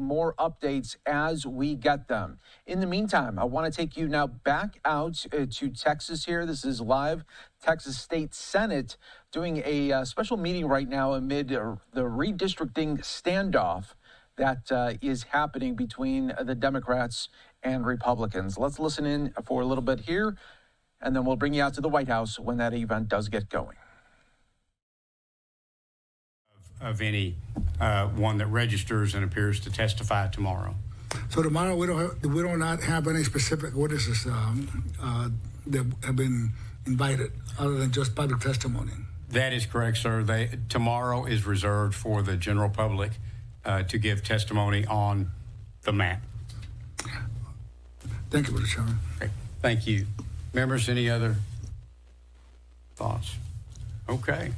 more updates as we get them. In the meantime, I want to take you now back out to Texas here. This is live. Texas State Senate doing a special meeting right now amid the redistricting standoff that is happening between the Democrats and Republicans. Let's listen in for a little bit here, and then we'll bring you out to the White House when that event does get going. Of any one that registers and appears to testify tomorrow. So tomorrow we don't not have any specific witnesses that have been invited other than just public testimony. That is correct, sir. Tomorrow is reserved for the general public to give testimony on the map. Thank you, Mr. Chairman. Okay. Thank you. Members, any other thoughts? Okay.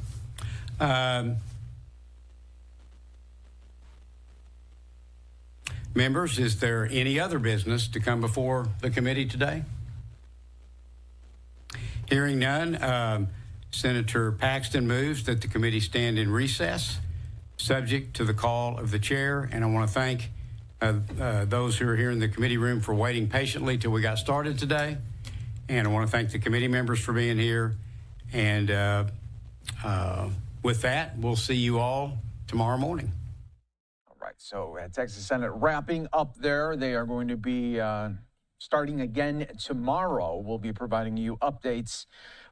Members, is there any other business to come before the committee today? Hearing none, Senator Paxton moves that the committee stand in recess, subject to the call of the chair. And I want to thank those who are here in the committee room for waiting patiently till we got started today. And I want to thank the committee members for being here. And with that, we'll see you all tomorrow morning. So Texas Senate wrapping up there. They are going to be starting again tomorrow. We'll be providing you updates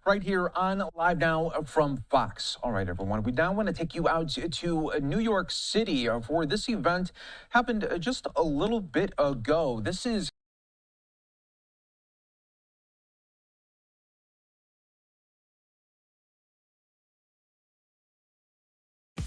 right here on Live Now from Fox. All right, everyone. We now want to take you out to New York City for this event. Happened just a little bit ago. This is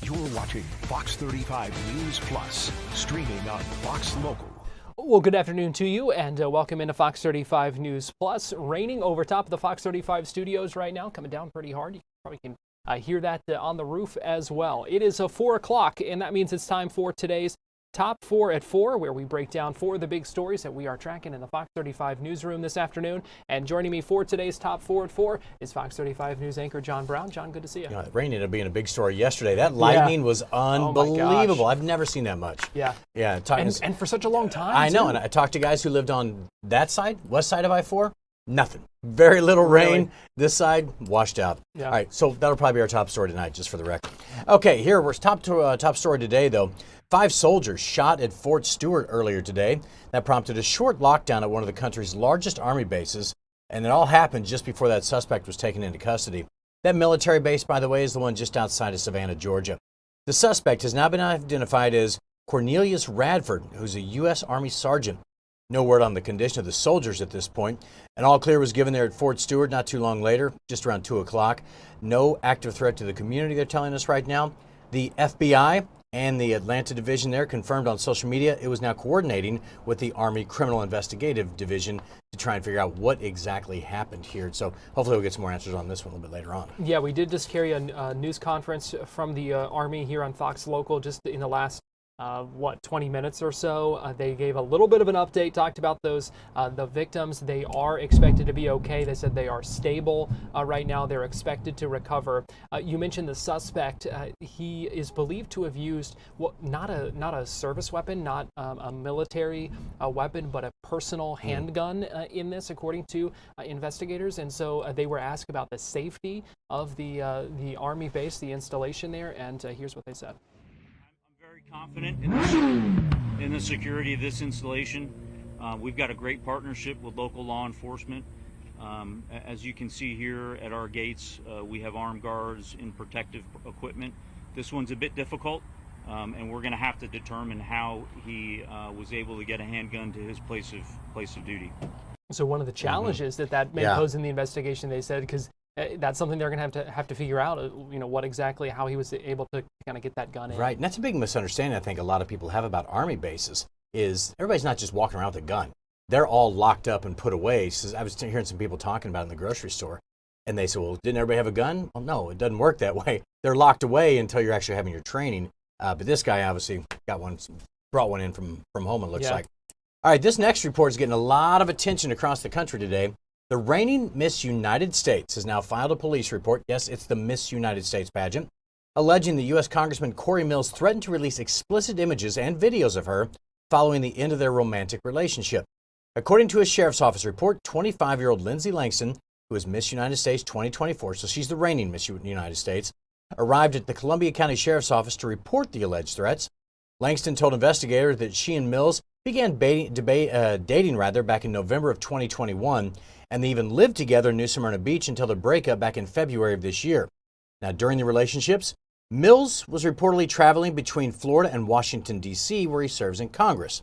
You're watching Fox 35 News Plus, streaming on Fox Local. Well, good afternoon to you, and welcome into Fox 35 News Plus. Raining over top of the Fox 35 studios right now, coming down pretty hard. You probably can hear that on the roof as well. It is 4 o'clock, and that means it's time for today's Top 4 at 4, where we break down 4 of the big stories that we are tracking in the Fox 35 newsroom this afternoon. And joining me for today's Top 4 at 4 is Fox 35 News anchor John Brown. John, good to see you. It rain ended up being a big story yesterday. That lightning was unbelievable. I've never seen that much. Yeah. And for such a long time. I know, and I talked to guys who lived on that side, west side of I-4. Nothing. Very little rain. This side, washed out. Yeah. All right, so that'll probably be our top story tonight, just for the record. Okay, here, we're top story today, though. 5 soldiers shot at Fort Stewart earlier today. That prompted a short lockdown at one of the country's largest army bases, and it all happened just before that suspect was taken into custody. That military base, by the way, is the one just outside of Savannah, Georgia. The suspect has now been identified as Cornelius Radford, who's a U.S. Army sergeant. No word on the condition of the soldiers at this point. An all clear was given there at Fort Stewart not too long later, just around 2 o'clock. No active threat to the community, they're telling us right now. The FBI and the Atlanta division there confirmed on social media it was now coordinating with the Army Criminal Investigative Division to try and figure out what exactly happened here. So hopefully we'll get some more answers on this one a little bit later on. Yeah, we did just carry a news conference from the Army here on Fox Local just in the last 20 minutes or so. They gave a little bit of an update, talked about those, the victims. They are expected to be okay. They said they are stable right now. They're expected to recover. You mentioned the suspect. He is believed to have used not a service weapon, not a military weapon, but a personal handgun in this, according to investigators. And so they were asked about the safety of the Army base, the installation there, and here's what they said. Confident in the security of this installation. We've got a great partnership with local law enforcement. As you can see here at our gates, we have armed guards in protective equipment. This one's a bit difficult, and we're going to have to determine how he was able to get a handgun to his place of duty. So one of the challenges that may pose in the investigation, they said, because that's something they're going to have to figure out, what exactly, how he was able to kind of get that gun in. Right, and that's a big misunderstanding I think a lot of people have about Army bases, is everybody's not just walking around with a gun. They're all locked up and put away. So I was hearing some people talking about it in the grocery store, and they said, well, didn't everybody have a gun? Well, no, it doesn't work that way. They're locked away until you're actually having your training. But this guy obviously brought one in from home, it looks like. All right, this next report is getting a lot of attention across the country today. The reigning Miss United States has now filed a police report. Yes, it's the Miss United States pageant, alleging the U.S. Congressman Cory Mills threatened to release explicit images and videos of her following the end of their romantic relationship. According to a sheriff's office report, 25-year-old Lindsay Langston, who is Miss United States 2024, so she's the reigning Miss United States, arrived at the Columbia County Sheriff's Office to report the alleged threats. Langston told investigators that she and Mills began dating back in November of 2021, and they even lived together in New Smyrna Beach until their breakup back in February of this year. Now, during the relationships, Mills was reportedly traveling between Florida and Washington, D.C., where he serves in Congress.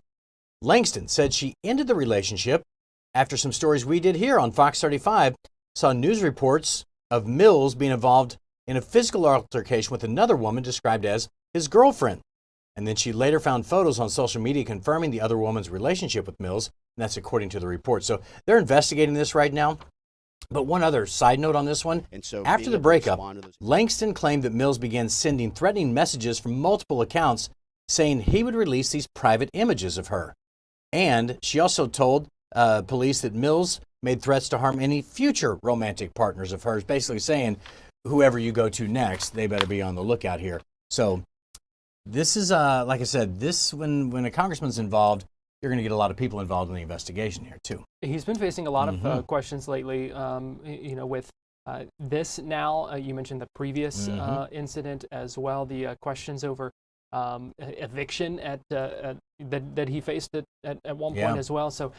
Langston said she ended the relationship after some stories we did here on Fox 35 saw news reports of Mills being involved in a physical altercation with another woman described as his girlfriend. And then she later found photos on social media confirming the other woman's relationship with Mills, and that's according to the report. So they're investigating this right now. But one other side note on this one, after the breakup, Langston claimed that Mills began sending threatening messages from multiple accounts saying he would release these private images of her. And she also told police that Mills made threats to harm any future romantic partners of hers, basically saying, whoever you go to next, they better be on the lookout here. So this is, like I said, when a congressman's involved, you're going to get a lot of people involved in the investigation here, too. He's been facing a lot of questions lately, with this now. You mentioned the previous incident as well, the questions over eviction that he faced at one point as well. So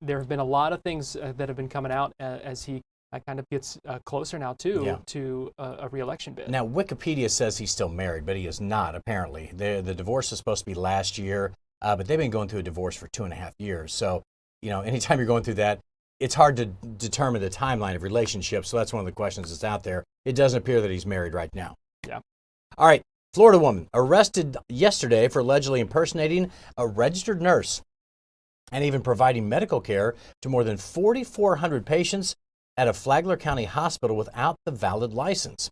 there have been a lot of things that have been coming out as he kind of gets closer now to a re-election bid. Now, Wikipedia says he's still married, but he is not, apparently. The divorce is supposed to be last year, but they've been going through a divorce for 2.5 years. So, anytime you're going through that, it's hard to determine the timeline of relationships. So that's one of the questions that's out there. It doesn't appear that he's married right now. Yeah. All right. Florida woman arrested yesterday for allegedly impersonating a registered nurse and even providing medical care to more than 4,400 patients at a Flagler County hospital without the valid license.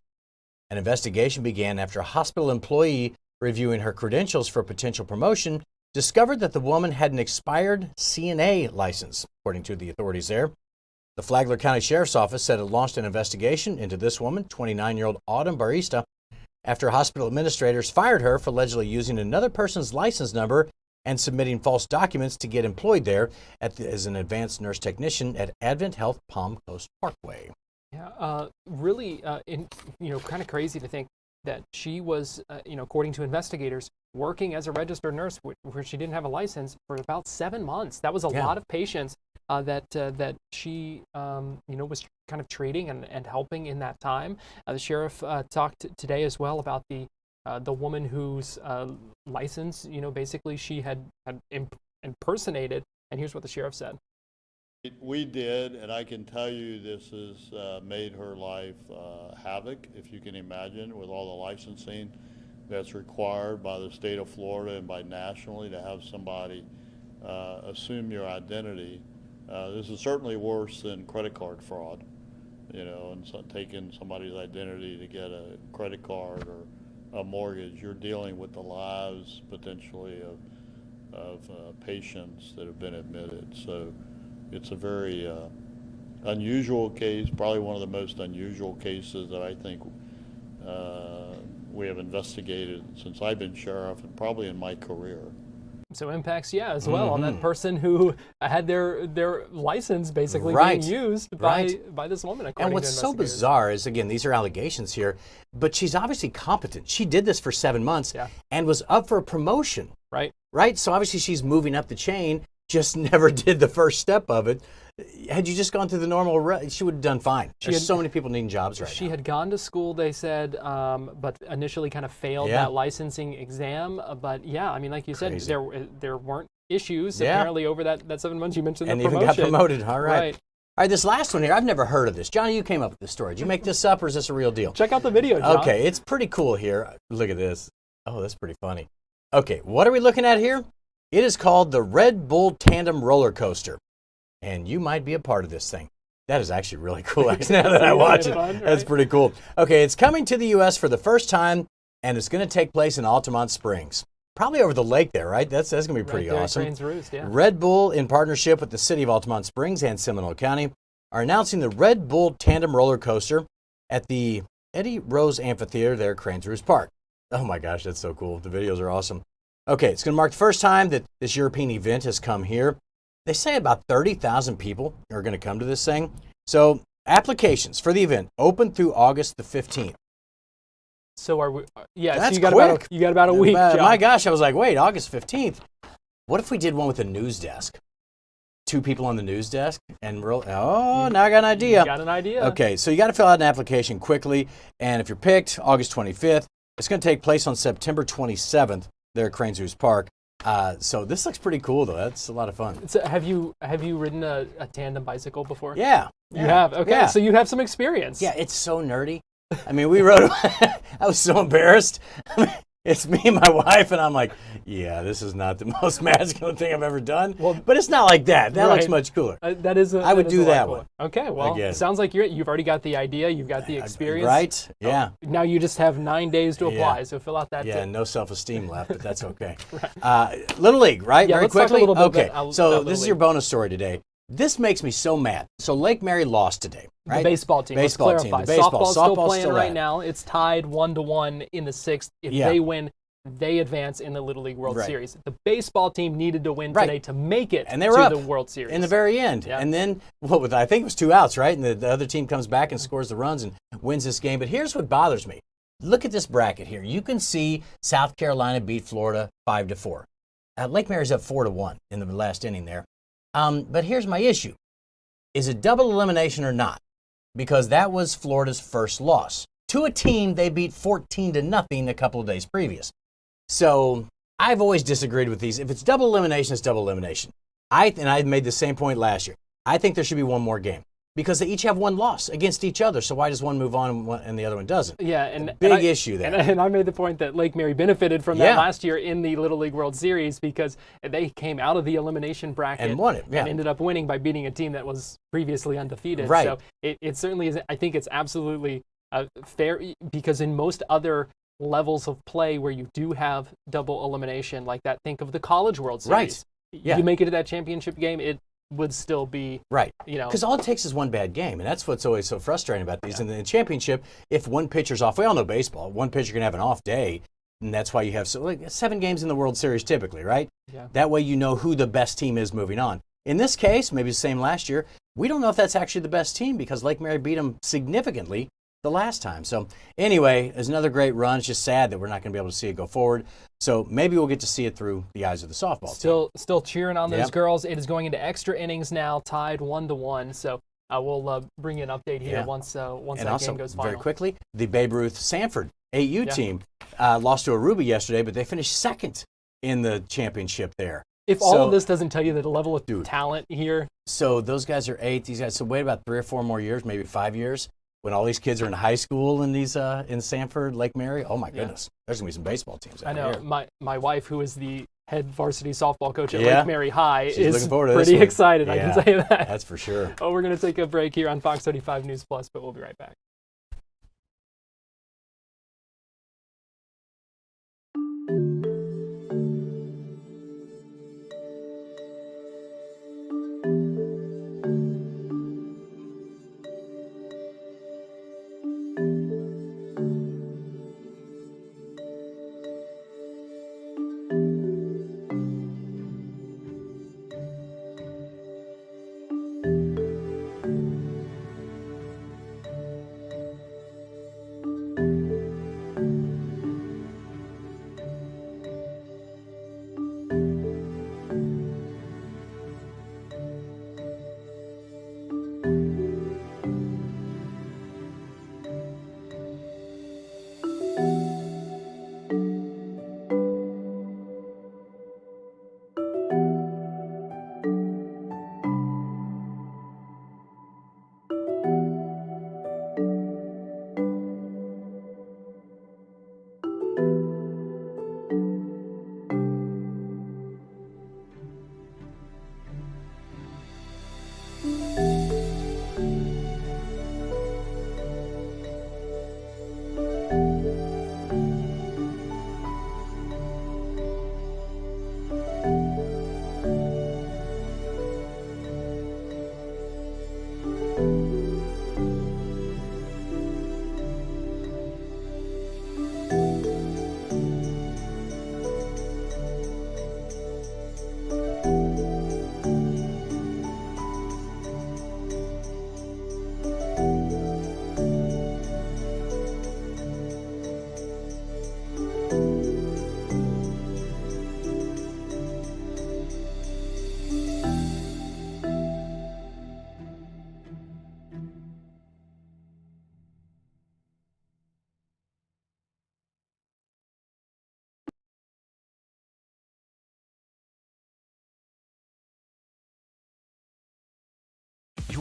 An investigation began after a hospital employee reviewing her credentials for potential promotion discovered that the woman had an expired CNA license, according to the authorities there. The Flagler County Sheriff's Office said it launched an investigation into this woman, 29-year-old Autumn Barista, after hospital administrators fired her for allegedly using another person's license number and submitting false documents to get employed there as an advanced nurse technician at Advent Health Palm Coast Parkway. Yeah, really, kind of crazy to think that she was, according to investigators, working as a registered nurse where she didn't have a license for about 7 months. That was a lot of patients that she, was kind of treating and helping in that time. The sheriff talked today as well about the woman whose license, basically she had impersonated. And here's what the sheriff said. We did, and I can tell you this has made her life havoc, if you can imagine, with all the licensing that's required by the state of Florida and by nationally to have somebody assume your identity. This is certainly worse than credit card fraud, and so taking somebody's identity to get a credit card or a mortgage. You're dealing with the lives potentially of patients that have been admitted. So it's a very unusual case, probably one of the most unusual cases that I think we have investigated since I've been sheriff and probably in my career. So impacts, as well on that person who had their license basically being used by this woman. And what's so bizarre is, again, these are allegations here, but she's obviously competent. She did this for 7 months and was up for a promotion. Right? So obviously she's moving up the chain, just never did the first step of it. Had you just gone through the normal, she would have done fine. There's so many people needing jobs right now. She had gone to school, they said, but initially kind of failed that licensing exam. But like you said, there weren't issues apparently over that 7 months you mentioned. And the even promotion. got promoted. All right. All right, this last one here, I've never heard of this. Johnny, you came up with this story. Did you make this up or is this a real deal? Check out the video, John. Okay, it's pretty cool here. Look at this. Oh, that's pretty funny. Okay, what are we looking at here? It is called the Red Bull Tandem Roller Coaster. And you might be a part of this thing. That is actually really cool. Actually, now that I watch it, that's pretty cool. Okay, it's coming to the U.S. for the first time, and it's going to take place in Altamont Springs. Probably over the lake there, right? That's going to be pretty awesome. Crane's Roost, Red Bull, in partnership with the city of Altamont Springs and Seminole County, are announcing the Red Bull Tandem Roller Coaster at the Eddie Rose Amphitheater there at Crane's Roost Park. Oh my gosh, that's so cool. The videos are awesome. Okay, it's going to mark the first time that this European event has come here. They say about 30,000 people are going to come to this thing. So applications for the event open through August the 15th. So are we? Yeah, That's so quick. you got about a week. John. My gosh, I was like, wait, August 15th? What if we did one with a news desk? 2 people on the news desk and now I got an idea. You got an idea. Okay, so you got to fill out an application quickly, and if you're picked, August 25th. It's going to take place on September 27th there at Crane's Park. So this looks pretty cool, though. That's a lot of fun. So have you ridden a tandem bicycle before? Yeah. You have? Okay, yeah. so you have some experience. Yeah, it's so nerdy. I mean, we rode. I was so embarrassed. It's me and my wife, and I'm like, yeah, this is not the most masculine thing I've ever done. Well, but it's not like that. That looks much cooler. That is. I would do that one. Okay, well, it sounds like you've already got the idea. You've got the experience. Right? Yeah. Now you just have 9 days to apply. So fill out that. Yeah, no self-esteem left, but that's okay. Little League, right? Yeah, Very let's talk a quickly. little bit Okay. about So Little this is League. your bonus story today. This makes me so mad. So Lake Mary lost today, right? The baseball team. Baseball Let's team. clarify. The baseball. Softball's still Softball's playing still right at. now. It's tied 1-1 in the 6th. If they win, they advance in the Little League World Series. The baseball team needed to win today to make it and they were up the World Series. in the very end. Yeah. And then, I think it was 2 outs, right? And the other team comes back and scores the runs and wins this game. But here's what bothers me. Look at this bracket here. You can see South Carolina beat Florida 5-4. Lake Mary's up 4-1 in the last inning there. But here's my issue. Is it double elimination or not? Because that was Florida's first loss to a team they beat 14-0 a couple of days previous. So I've always disagreed with these. If it's double elimination, it's double elimination. I made the same point last year. I think there should be one more game because they each have one loss against each other. So why does one move on and the other one doesn't? Yeah, and big issue there. And I made the point that Lake Mary benefited from that last year in the Little League World Series because they came out of the elimination bracket and won it. Yeah. And ended up winning by beating a team that was previously undefeated. Right. So it certainly is. I think it's absolutely fair because in most other levels of play where you do have double elimination like that, think of the College World Series. Right. Yeah. You make it to that championship game, it would still be right. Because all it takes is one bad game, and that's what's always so frustrating about these. And in the championship, if one pitcher's off, we all know baseball. One pitcher can have an off day, and that's why you have 7 games in the World Series typically, right? Yeah. That way you know who the best team is moving on. In this case, maybe the same last year, we don't know if that's actually the best team because Lake Mary beat them significantly the last time. So anyway, it's another great run. It's just sad that we're not going to be able to see it go forward. So maybe we'll get to see it through the eyes of the softball team. Still cheering on those girls. It is going into extra innings now, tied 1-1. So we'll bring you an update here once that game goes final. Very quickly, the Babe Ruth Sanford AU team lost to Aruba yesterday, but they finished second in the championship there. If all of this doesn't tell you the level of talent here. So those guys are 8. These guys, so wait about 3 or 4 more years, maybe 5 years. When all these kids are in high school in these in Sanford, Lake Mary, oh my goodness, there's gonna be some baseball teams out here. I know. My wife, who is the head varsity softball coach at Lake Mary High, is pretty excited. I can say that. That's for sure. Oh, we're gonna take a break here on Fox 35 News Plus, but we'll be right back.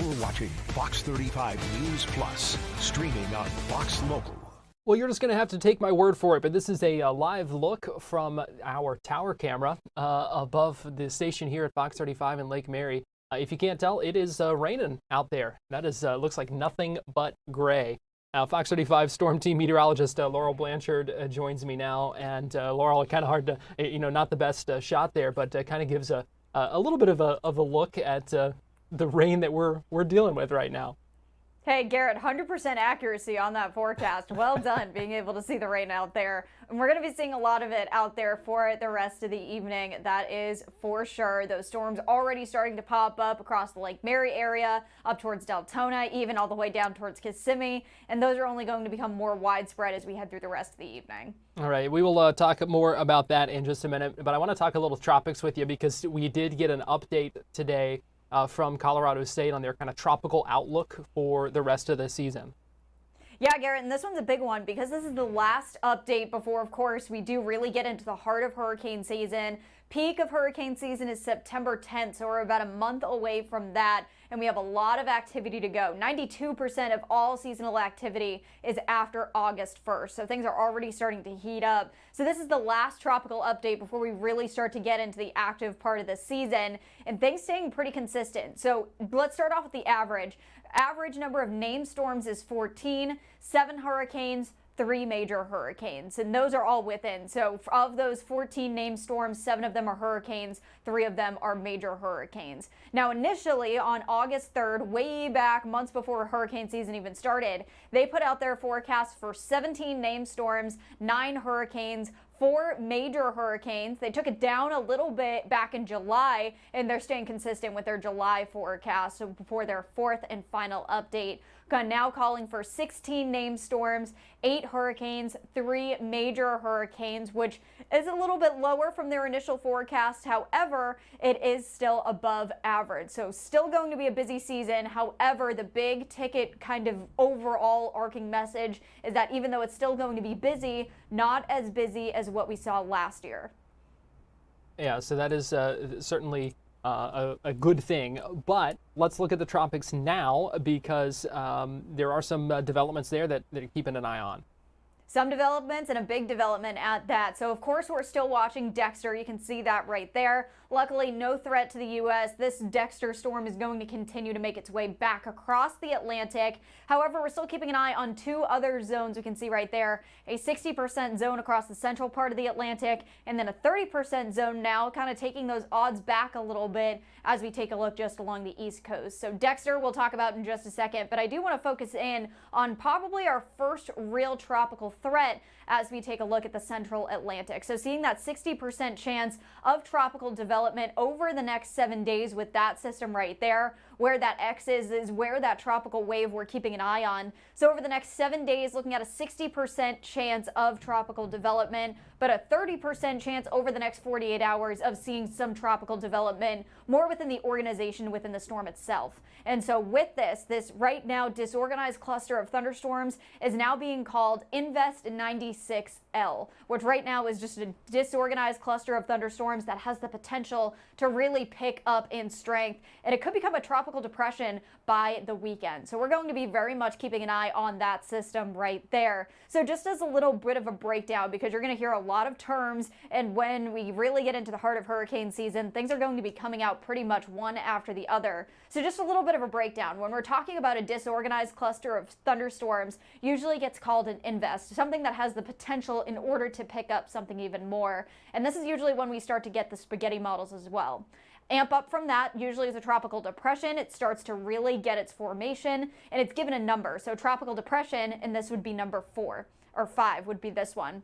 You're watching Fox 35 News Plus, streaming on Fox Local. Well, you're just going to have to take my word for it, but this is a live look from our tower camera above the station here at Fox 35 in Lake Mary. If you can't tell, it is raining out there. That is looks like nothing but gray. Fox 35 storm team meteorologist Laurel Blanchard joins me now, and Laurel, kind of hard to, not the best shot there, but kind of gives a little bit of a look at the rain that we're dealing with right now. Hey, Garrett, 100% accuracy on that forecast. Well done being able to see the rain out there. And we're going to be seeing a lot of it out there for the rest of the evening. That is for sure. Those storms already starting to pop up across the Lake Mary area, up towards Deltona, even all the way down towards Kissimmee. And those are only going to become more widespread as we head through the rest of the evening. All right, we will talk more about that in just a minute. But I want to talk a little tropics with you because we did get an update today from Colorado State on their kind of tropical outlook for the rest of the season. Yeah, Garrett, and this one's a big one because this is the last update before, of course, we do really get into the heart of hurricane season. Peak of hurricane season is September 10th, so we're about a month away from that, and we have a lot of activity to go. 92% of all seasonal activity is after August 1st, so things are already starting to heat up. So this is the last tropical update before we really start to get into the active part of the season, and things staying pretty consistent. So let's start off with the average. Average number of named storms is 14, 7 hurricanes, 3 major hurricanes, and those are all within. So of those 14 named storms, 7 of them are hurricanes, 3 of them are major hurricanes. Now, initially on August 3rd, way back months before hurricane season even started, they put out their forecast for 17 named storms, 9 hurricanes, 4 major hurricanes. They took it down a little bit back in July, and they're staying consistent with their July forecast. So before their 4th and final update, now calling for 16 named storms, 8 hurricanes, 3 major hurricanes, which is a little bit lower from their initial forecast. However, it is still above average. So still going to be a busy season. However, the big ticket kind of overall arcing message is that even though it's still going to be busy, not as busy as what we saw last year. Yeah, so that is certainly a good thing, but let's look at the tropics now because there are some developments there that are keeping an eye on. Some developments and a big development at that. So of course we're still watching Dexter. You can see that right there. Luckily, no threat to the U.S. This Dexter storm is going to continue to make its way back across the Atlantic. However, we're still keeping an eye on 2 other zones we can see right there. A 60% zone across the central part of the Atlantic, and then a 30% zone now, kind of taking those odds back a little bit as we take a look just along the East Coast. So Dexter we'll talk about in just a second, but I do want to focus in on probably our first real tropical threat as we take a look at the central Atlantic. So seeing that 60% chance of tropical development over the next 7 days with that system right there. Where that X is where that tropical wave we're keeping an eye on. So over the next 7 days, looking at a 60% chance of tropical development, but a 30% chance over the next 48 hours of seeing some tropical development more within the organization within the storm itself. And so with this right now disorganized cluster of thunderstorms is now being called Invest 96L, which right now is just a disorganized cluster of thunderstorms that has the potential to really pick up in strength, and it could become a tropical depression by the weekend. So we're going to be very much keeping an eye on that system right there. So just as a little bit of a breakdown, because you're going to hear a lot of terms, and when we really get into the heart of hurricane season, things are going to be coming out pretty much one after the other. So just a little bit of a breakdown. When we're talking about a disorganized cluster of thunderstorms, usually gets called an invest, something that has the potential in order to pick up something even more. And this is usually when we start to get the spaghetti models as well. Amp up from that, usually is a tropical depression. It starts to really get its formation, and it's given a number. So tropical depression, and this would be number 4, or 5 would be this one.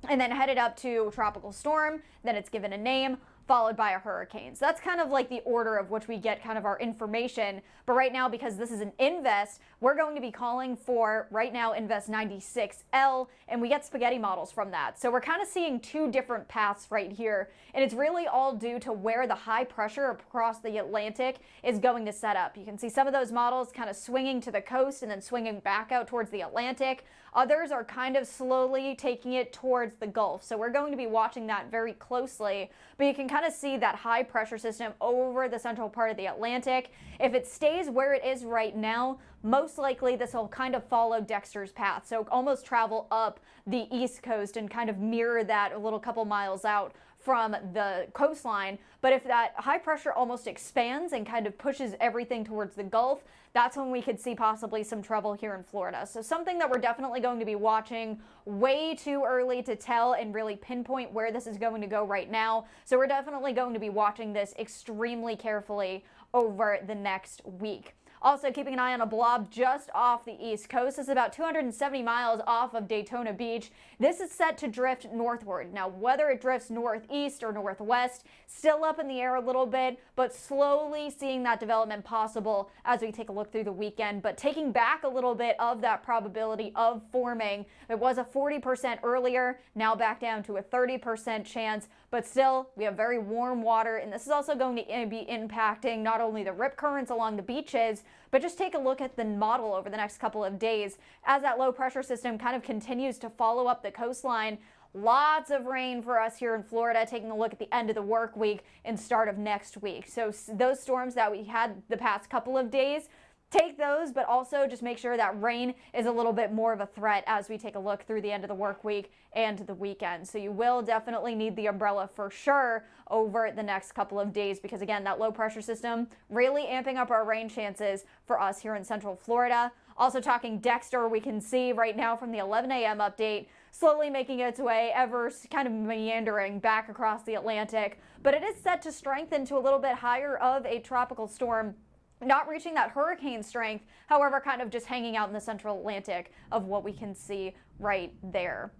And then headed up to tropical storm, then it's given a name, followed by a hurricane. So that's kind of like the order of which we get kind of our information. But right now, because this is an invest, we're going to be calling for, right now, Invest 96L, and we get spaghetti models from that. So we're kind of seeing 2 different paths right here, and it's really all due to where the high pressure across the Atlantic is going to set up. You can see some of those models kind of swinging to the coast and then swinging back out towards the Atlantic. Others are kind of slowly taking it towards the Gulf. So we're going to be watching that very closely, but you can kind of see that high pressure system over the central part of the Atlantic. If it stays where it is right now, most likely this will kind of follow Dexter's path. So almost travel up the east coast and kind of mirror that a little couple miles out from the coastline. But if that high pressure almost expands and kind of pushes everything towards the Gulf, that's when we could see possibly some trouble here in Florida. So something that we're definitely going to be watching. Way too early to tell and really pinpoint where this is going to go right now. So we're definitely going to be watching this extremely carefully over the next week. Also, keeping an eye on a blob just off the east coast. It's about 270 miles off of Daytona Beach. This is set to drift northward. Now, whether it drifts northeast or northwest, still up in the air a little bit, but slowly seeing that development possible as we take a look through the weekend. But taking back a little bit of that probability of forming. It was a 40% earlier, now back down to a 30% chance. But still, we have very warm water, and this is also going to be impacting not only the rip currents along the beaches, but just take a look at the model over the next couple of days as that low pressure system kind of continues to follow up the coastline. Lots of rain for us here in Florida, taking a look at the end of the work week and start of next week. So those storms that we had the past couple of days, take those, but also just make sure that rain is a little bit more of a threat as we take a look through the end of the work week and the weekend. So you will definitely need the umbrella for sure over the next couple of days because, again, that low pressure system really amping up our rain chances for us here in Central Florida. Also talking Dexter, we can see right now from the 11 a.m. update, slowly making its way ever kind of meandering back across the Atlantic. But it is set to strengthen to a little bit higher of a tropical storm. Not reaching that hurricane strength, however, kind of just hanging out in the central Atlantic of what we can see right there.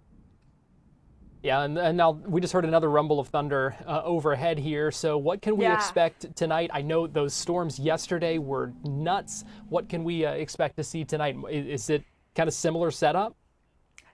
Yeah, and now we just heard another rumble of thunder overhead here. So what can we expect tonight? I know those storms yesterday were nuts. What can we expect to see tonight? Is it kind of similar setup?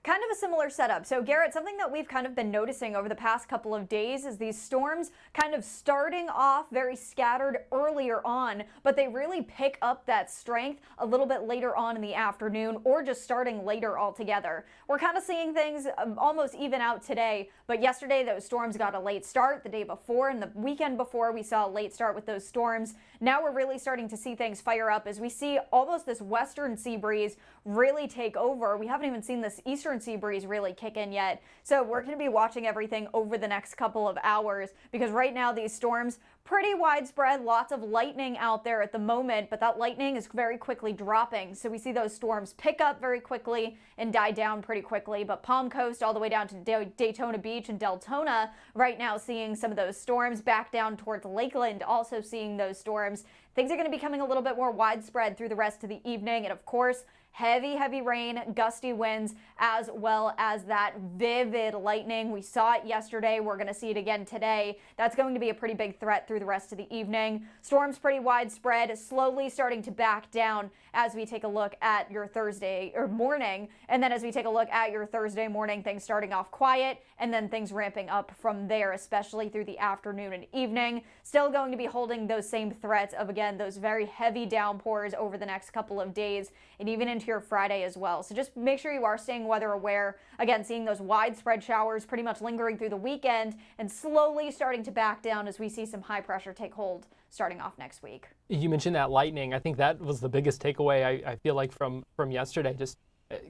Kind of a similar setup. So Garrett, something that we've kind of been noticing over the past couple of days is these storms kind of starting off very scattered earlier on, but they really pick up that strength a little bit later on in the afternoon or just starting later altogether. We're kind of seeing things almost even out today, but yesterday those storms got a late start. The day before and the weekend before we saw a late start with those storms. Now we're really starting to see things fire up as we see almost this western sea breeze really take over. We haven't even seen this eastern sea breeze really kick in yet. So we're going to be watching everything over the next couple of hours because right now these storms pretty widespread, lots of lightning out there at the moment, but that lightning is very quickly dropping. So we see those storms pick up very quickly and die down pretty quickly. But Palm Coast all the way down to Daytona Beach and Deltona right now seeing some of those storms back down towards Lakeland, also seeing those storms. Things are going to be becoming a little bit more widespread through the rest of the evening. And of course, heavy rain, gusty winds, as well as that vivid lightning. We saw it yesterday. We're going to see it again today. That's going to be a pretty big threat through the rest of the evening. Storms pretty widespread, slowly starting to back down as we take a look at your Thursday or morning. And then as we take a look at your Thursday morning, things starting off quiet and then things ramping up from there, especially through the afternoon and evening. Still going to be holding those same threats of, again, those very heavy downpours over the next couple of days and even into your Friday as well. So just make sure you are staying weather aware. Again, seeing those widespread showers pretty much lingering through the weekend and slowly starting to back down as we see some high pressure take hold starting off next week. You mentioned that lightning. I think that was the biggest takeaway I feel like from yesterday. Just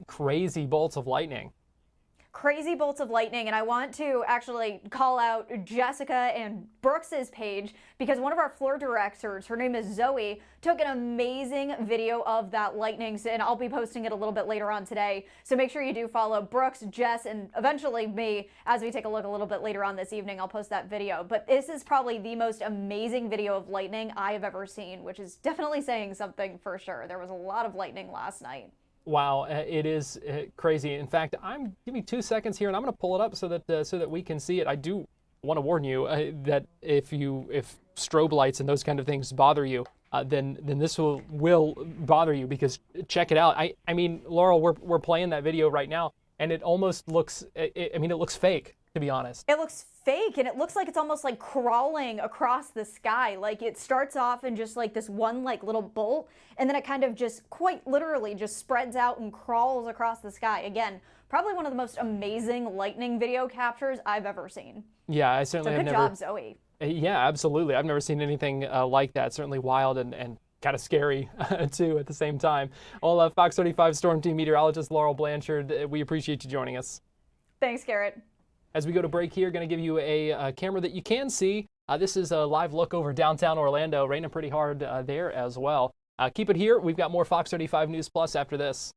crazy bolts of lightning. Crazy bolts of lightning, and I want to actually call out Jessica and Brooks's page because one of our floor directors, her name is Zoe, took an amazing video of that lightning, and I'll be posting it a little bit later on today. So make sure you do follow Brooks, Jess, and eventually me as we take a look a little bit later on this evening. I'll post that video, but this is probably the most amazing video of lightning I have ever seen, which is definitely saying something for sure. There was a lot of lightning last night. Wow, it is crazy. In fact, give me 2 seconds here, and I'm going to pull it up so that we can see it. I do want to warn you that if strobe lights and those kind of things bother you, then this will bother you because check it out. I mean, Laurel, we're playing that video right now, and it almost looks. It looks fake, to be honest. It looks fake, and it looks like it's almost like crawling across the sky. Like it starts off in just like this one like little bolt, and then it kind of just quite literally just spreads out and crawls across the sky. Again, probably one of the most amazing lightning video captures I've ever seen. Yeah, I certainly so have good never. job, Zoe. Yeah, absolutely. I've never seen anything like that. Certainly wild and kind of scary too at the same time. Well, Fox 35 Storm Team meteorologist Laurel Blanchard, we appreciate you joining us. Thanks, Garrett. As we go to break here, going to give you a camera that you can see. This is a live look over downtown Orlando, raining pretty hard there as well. Keep it here. We've got more Fox 35 News Plus after this.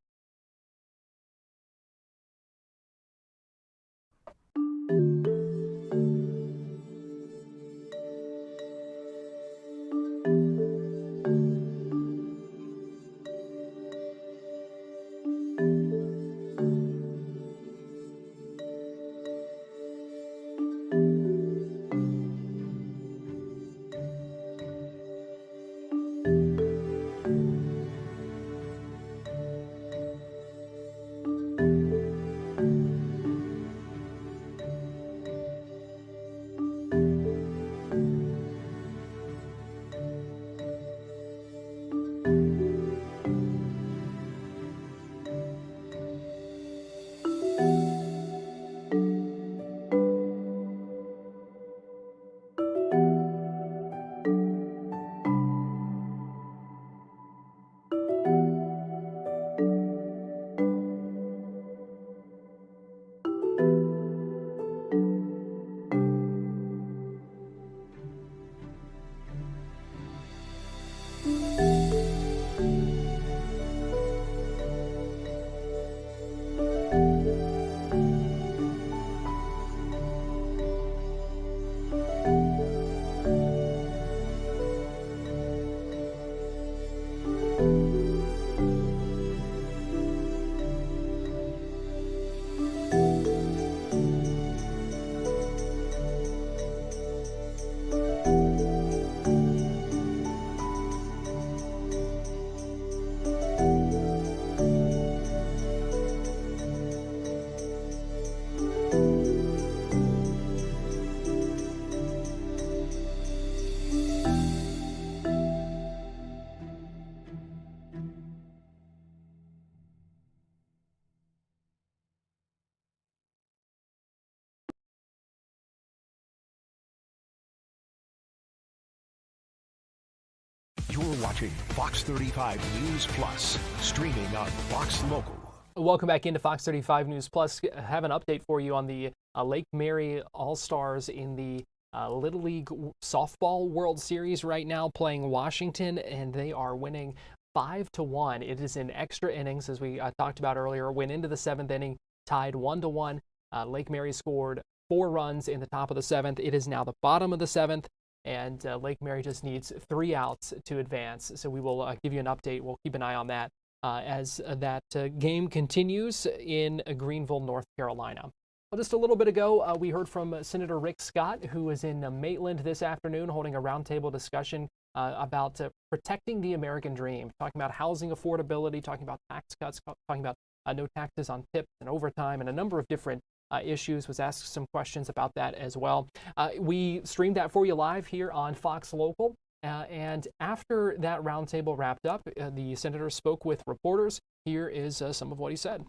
You're watching Fox 35 News Plus, streaming on Fox Local. Welcome back into Fox 35 News Plus. I have an update for you on the Lake Mary All-Stars in the Little League Softball World Series right now, playing Washington, and they are winning 5-1. It is in extra innings, as we talked about earlier. Went into the 7th inning, tied 1-1. Lake Mary scored 4 runs in the top of the 7th. It is now the bottom of the 7th. And Lake Mary just needs 3 outs to advance. So we will give you an update. We'll keep an eye on that as that game continues in Greenville, North Carolina. Well, just a little bit ago, we heard from Senator Rick Scott, who is in Maitland this afternoon holding a roundtable discussion about protecting the American dream, talking about housing affordability, talking about tax cuts, talking about no taxes on tips and overtime, and a number of different issues. Was asked some questions about that as well. We streamed that for you live here on Fox Local. And after that roundtable wrapped up, the senator spoke with reporters. Here is some of what he said.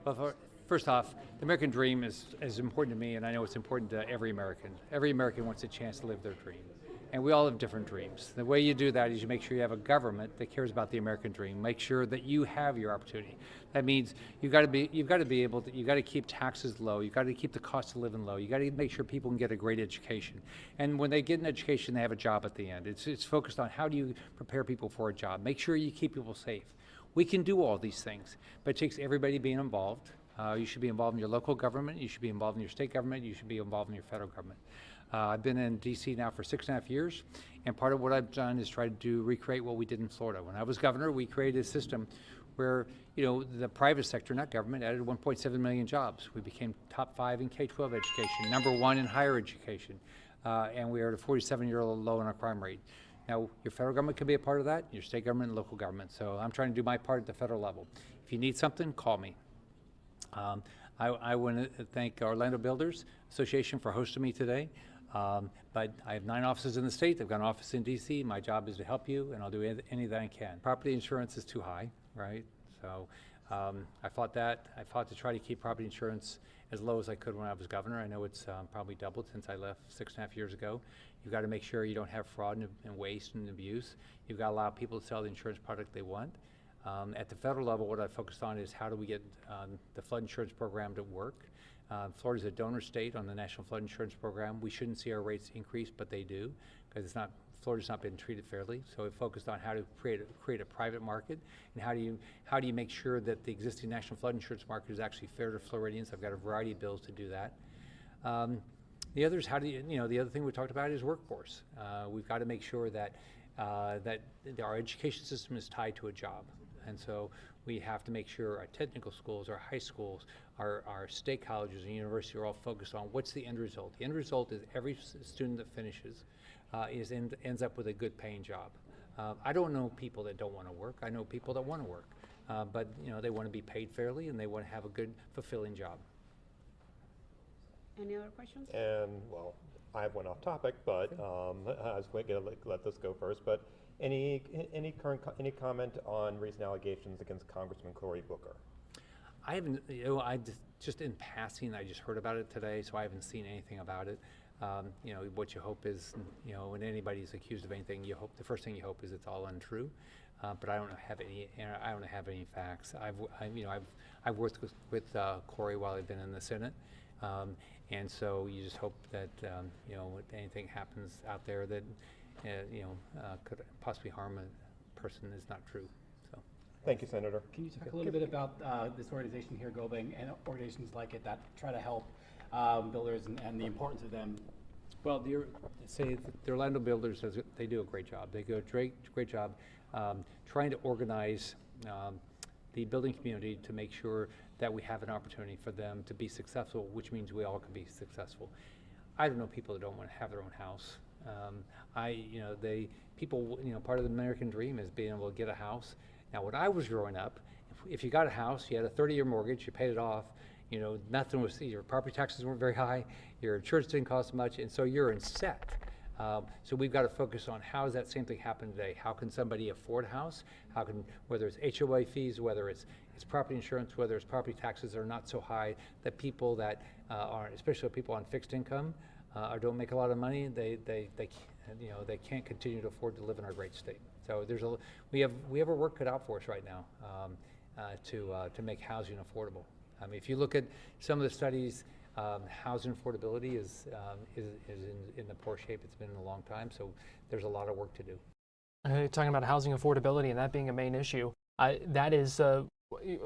Well, first off, the American dream is important to me, and I know it's important to every American. Every American wants a chance to live their dream. And we all have different dreams. The way you do that is you make sure you have a government that cares about the American dream. Make sure that you have your opportunity. That means you've got to keep taxes low. You've got to keep the cost of living low. You got to make sure people can get a great education. And when they get an education, they have a job at the end. It's focused on how do you prepare people for a job. Make sure you keep people safe. We can do all these things, but it takes everybody being involved. You should be involved in your local government. You should be involved in your state government. You should be involved in your federal government. I've been in D.C. now for 6.5 years, and part of what I've done is try to recreate what we did in Florida. When I was governor, we created a system where, the private sector, not government, added 1.7 million jobs. We became top 5 in K-12 education, number 1 in higher education, and we are at a 47-year low in our crime rate. Now, your federal government can be a part of that, your state government and local government. So I'm trying to do my part at the federal level. If you need something, call me. I want to thank Orlando Builders Association for hosting me today. But I have 9 offices in the state. I've got an office in D.C. My job is to help you, and I'll do anything I can. Property insurance is too high, right? So I fought that. I fought to try to keep property insurance as low as I could when I was governor. I know it's probably doubled since I left 6.5 years ago. You've got to make sure you don't have fraud and waste and abuse. You've got to allow people to sell the insurance product they want. At the federal level, what I focused on is how do we get the flood insurance program to work. Florida's a donor state on the National Flood Insurance Program. We shouldn't see our rates increase, but they do, because Florida's not been treated fairly. So we focused on how to create a private market, and how do you make sure that the existing National Flood Insurance market is actually fair to Floridians. I've got a variety of bills to do that. The other is the other thing we talked about is workforce. We've got to make sure that our education system is tied to a job. And so we have to make sure our technical schools, our high schools, our state colleges and universities are all focused on what's the end result. The end result is every student that finishes ends up with a good paying job. I don't know people that don't want to work. I know people that want to work, but they want to be paid fairly and they want to have a good, fulfilling job. Any other questions? And well, I have one off topic, but I was going to let this go first. But any comment on recent allegations against Congressman Cory Booker? I haven't. Just in passing, I just heard about it today, so I haven't seen anything about it. What you hope is, when anybody's accused of anything, the first thing you hope is it's all untrue. But I don't have any facts. I've worked with Cory while I've been in the Senate. And so you just hope that if anything happens out there that could possibly harm a person is not true. So, thank you, Senator. Can you talk a little bit about this organization here, Gobing, and organizations like it that try to help builders and the importance of them? Well, the Orlando Builders, they do a great job. They do a great job trying to organize the building community to make sure that we have an opportunity for them to be successful, which means we all can be successful. I don't know people that don't want to have their own house. Part of the American dream is being able to get a house. Now, when I was growing up, if you got a house, you had a 30-year mortgage, you paid it off, nothing was, your property taxes weren't very high, your insurance didn't cost much, and so you're in set. So we've got to focus on how does that same thing happen today? How can somebody afford a house? Whether it's HOA fees, whether it's property insurance, whether it's property taxes are not so high that people that especially people on fixed income or don't make a lot of money, they can't continue to afford to live in our great state. So we have our work cut out for us right now to make housing affordable. I mean, if you look at some of the studies, housing affordability is in the poor shape it's been in a long time. So there's a lot of work to do. Talking about housing affordability and that being a main issue, that is,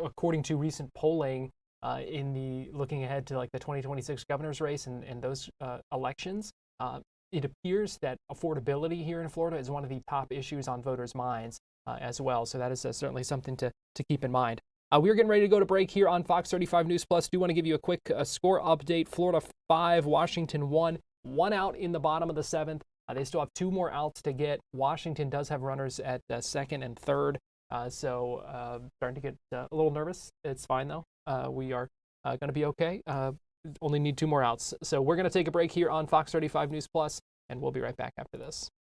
according to recent polling, looking ahead to like the 2026 governor's race and those elections, it appears that affordability here in Florida is one of the top issues on voters' minds as well. So that is certainly something to keep in mind. We're getting ready to go to break here on Fox 35 News Plus. Do want to give you a quick score update. Florida 5, Washington 1. 1 out in the bottom of the 7th. They still have 2 more outs to get. Washington does have runners at 2nd and 3rd. So starting to get a little nervous. It's fine, though. We are going to be okay. Only need 2 more outs. So we're going to take a break here on Fox 35 News Plus, and we'll be right back after this.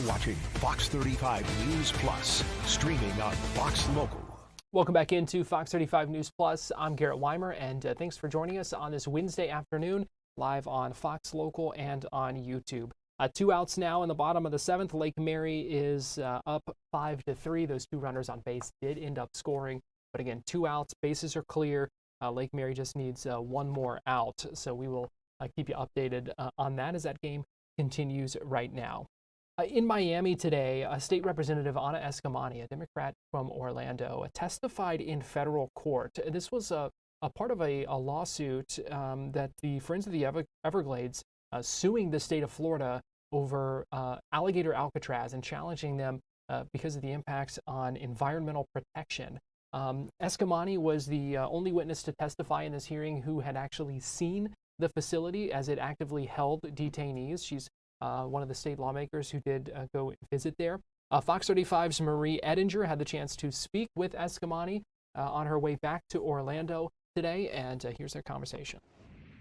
watching Fox 35 News Plus, streaming on Fox Local. Welcome back into Fox 35 News Plus. I'm Garrett Wymer, and thanks for joining us on this Wednesday afternoon, live on Fox Local and on YouTube. 2 outs now in the bottom of the 7th. Lake Mary is up 5-3. Those 2 runners on base did end up scoring, but again, 2 outs, bases are clear. Lake Mary just needs 1 more out, so we will keep you updated on that as that game continues right now. In Miami today, State Representative Anna Escamani, a Democrat from Orlando, testified in federal court. This was a part of a lawsuit that the Friends of the Everglades suing the state of Florida over Alligator Alcatraz and challenging them because of the impacts on environmental protection. Escamani was the only witness to testify in this hearing who had actually seen the facility as it actively held detainees. She's one of the state lawmakers who did go visit there. Fox 35's Marie Edinger had the chance to speak with Escamani on her way back to Orlando today, and here's their conversation.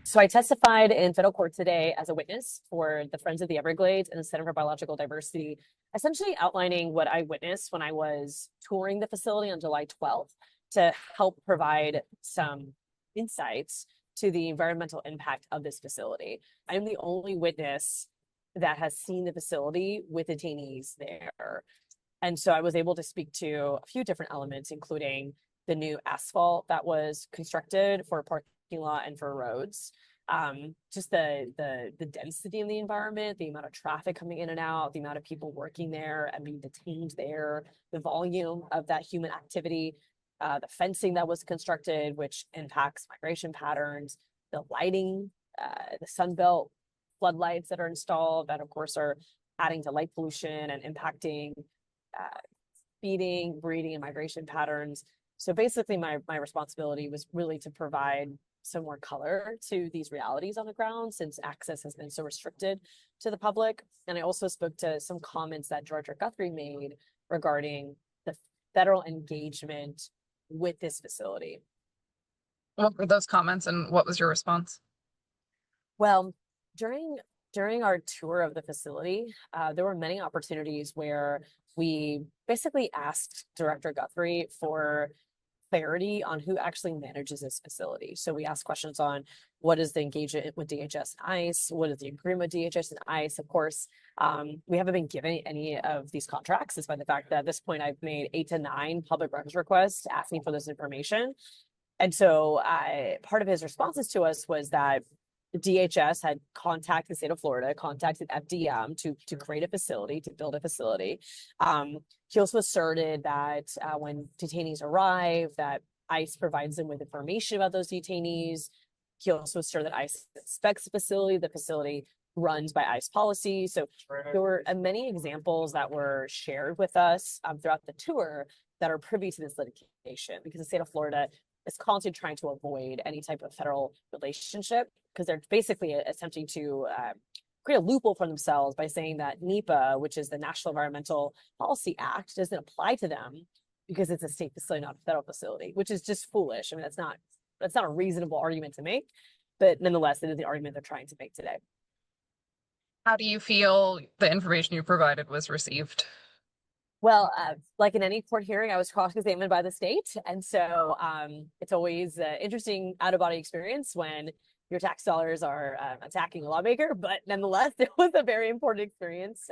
So I testified in federal court today as a witness for the Friends of the Everglades and the Center for Biological Diversity, essentially outlining what I witnessed when I was touring the facility on July 12th to help provide some insights to the environmental impact of this facility. I'm the only witness that has seen the facility with detainees there. And so I was able to speak to a few different elements, including the new asphalt that was constructed for a parking lot and for roads, just the density in the environment, the amount of traffic coming in and out, the amount of people working there and being detained there, the volume of that human activity, the fencing that was constructed, which impacts migration patterns, the lighting, the Sunbelt floodlights that are installed that of course are adding to light pollution and impacting feeding, breeding, and migration patterns. So basically my responsibility was really to provide some more color to these realities on the ground since access has been so restricted to the public. And I also spoke to some comments that Director Guthrie made regarding the federal engagement with this facility. What were those comments and what was your response? Well, during our tour of the facility, there were many opportunities where we basically asked Director Guthrie for clarity on who actually manages this facility. So we asked questions on what is the engagement with DHS and ICE, what is the agreement with DHS and ICE. Of course, we haven't been given any of these contracts, despite the fact that at this point I've made 8 to 9 public records requests asking for this information. And so part of his responses to us was that the DHS had contacted the state of Florida, contacted FDM to create a facility, to build a facility. He also asserted that when detainees arrive, that ICE provides them with information about those detainees. He also asserted that ICE inspects the facility runs by ICE policy. So there were many examples that were shared with us throughout the tour that are privy to this litigation, because the state of Florida is constantly trying to avoid any type of federal relationship, because they're basically attempting to create a loophole for themselves by saying that NEPA, which is the National Environmental Policy Act, doesn't apply to them because it's a state facility, not a federal facility, which is just foolish. I mean, that's not a reasonable argument to make, but nonetheless, it is the argument they're trying to make today. How do you feel the information you provided was received? Well, like in any court hearing, I was cross-examined by the state. And so it's always an interesting out-of-body experience when your tax dollars are attacking a lawmaker. But nonetheless, it was a very important experience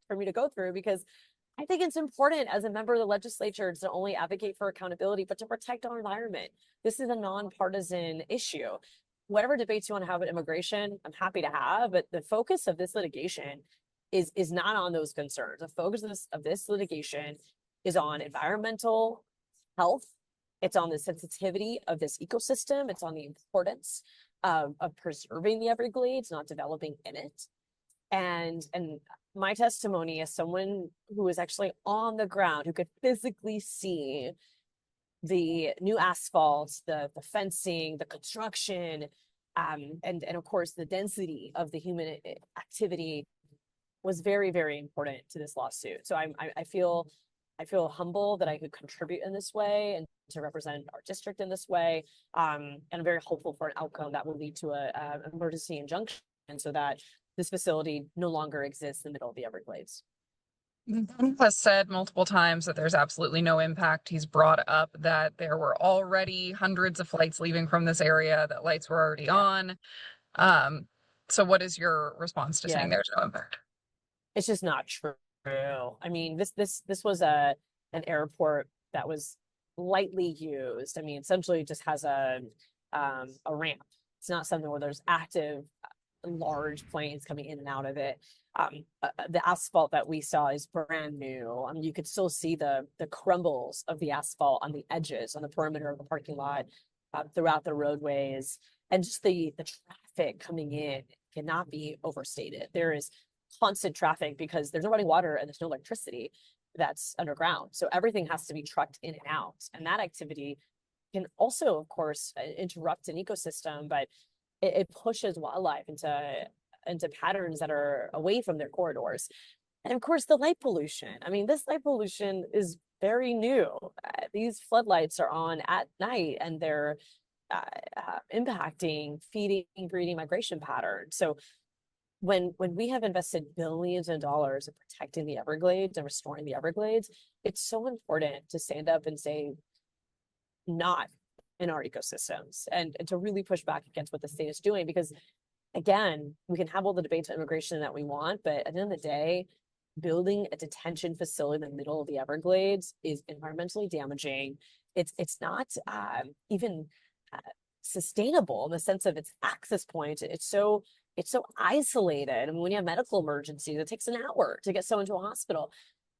for me to go through, because I think it's important as a member of the legislature to only advocate for accountability, but to protect our environment. This is a nonpartisan issue. Whatever debates you want to have about immigration, I'm happy to have, but the focus of this litigation is not on those concerns. The focus of this litigation is on environmental health. It's on the sensitivity of this ecosystem. It's on the importance of preserving the Everglades, not developing in it. And my testimony as someone who is actually on the ground, who could physically see the new asphalt, the fencing, the construction, and of course the density of the human activity, was very, very important to this lawsuit. So I feel humble that I could contribute in this way and to represent our district in this way. And I'm very hopeful for an outcome that will lead to an emergency injunction so that this facility no longer exists in the middle of the Everglades. Ben has said multiple times that there's absolutely no impact. He's brought up that there were already hundreds of flights leaving from this area, that lights were already on. So what is your response to Yeah, saying there's no impact? it's just not true. I mean, this was an airport that was lightly used. I mean, essentially it just has a ramp. It's not something where there's active large planes coming in and out of it. The asphalt that we saw is brand new. I mean, you could still see the crumbles of the asphalt on the edges, on the perimeter of the parking lot, throughout the roadways, and just the traffic coming in cannot be overstated. There is constant traffic because there's no running water and there's no electricity that's underground. So everything has to be trucked in and out. And that activity can also, of course, interrupt an ecosystem, but it pushes wildlife into patterns that are away from their corridors. And of course, the light pollution. I mean, this light pollution is very new. These floodlights are on at night and they're impacting feeding, breeding, migration patterns. So when we have invested billions of dollars in protecting the Everglades and restoring the Everglades, it's so important to stand up and say, not in our ecosystems, and to really push back against what the state is doing. Because again, we can have all the debates on immigration that we want, but at the end of the day, building a detention facility in the middle of the Everglades is environmentally damaging. It's not even sustainable in the sense of its access point. It's so isolated. I mean, when you have medical emergencies, it takes an hour to get someone to a hospital.